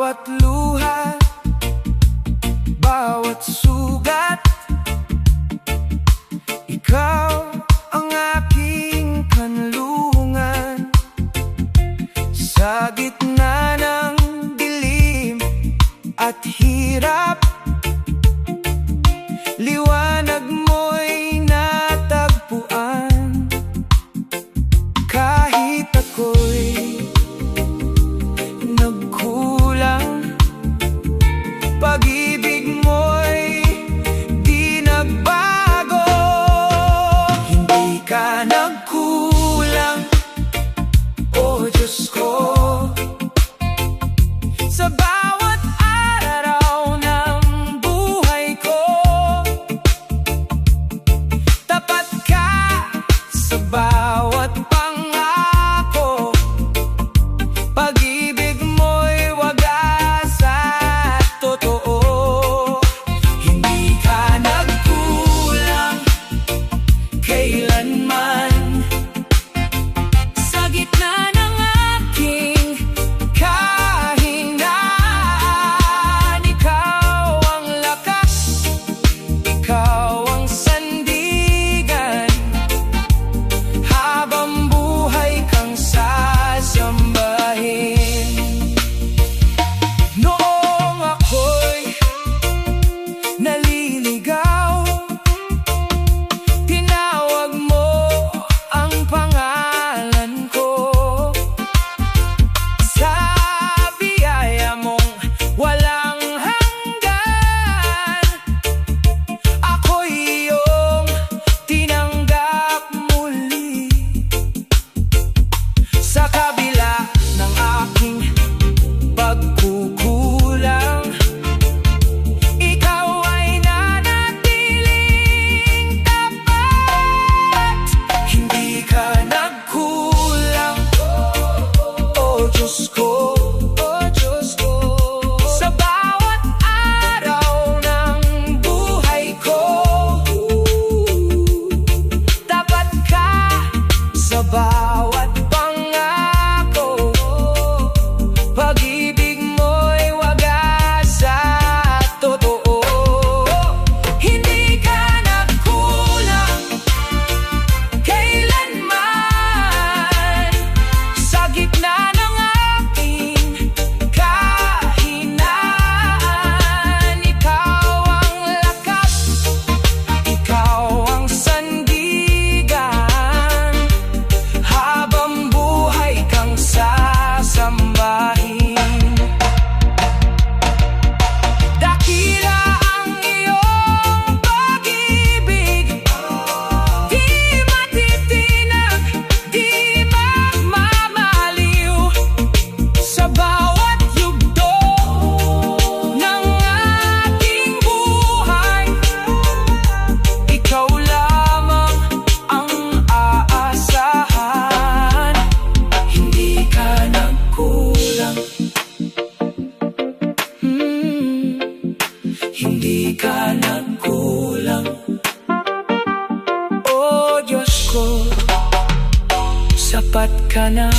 bawat luha, bawat sugat, ikaw ang aking kanlungan. Sa gitna ng dilim at hirap, liwanag mo'y natagpuan. Kahit ako'y nagkulang, pag-ibig mo'y di nagbago. Hindi ka nagkulang, oh Diyos ko, sa bawat araw ng buhay ko. Tapat ka sa bawat pangako, pag-ibig mo'y wagas at totoo. Hindi ka nagkulang kailanman, sa gitna ng aking kahinaan. Ikaw ang lakas, ikaw ang sandigan, habang buhay kang sasambahin. Noong ako'y naliligaw, tinawag mo ang pangalan ko. Sa biyaya mong walang hanggan, ako'y iyong tinanggap muli. Sa kabila ng aking pagkukulang, ikaw ay nanatiling tapat. Hindi ka nagkulang, oh Diyos ko, sa bawat araw ng buhay ko. Tapat ka sa bawat pangako, pag-ibig mo'y wagas at totoo. Hindi ka nagkulang kailanman, sa gitna ng aking kahinaan. Ikaw ang lakas, ikaw ang sandigan, habang buhay kang sasambahin. Dakila ang iyong pag-ibig, di matitinag, di magmamaliw. Sa bawat yugto ng ating buhay, ikaw lamang ang aasahan. Hindi ka nagkulang, hindi ka nagkulang, oh Diyos ko, sapat ka na.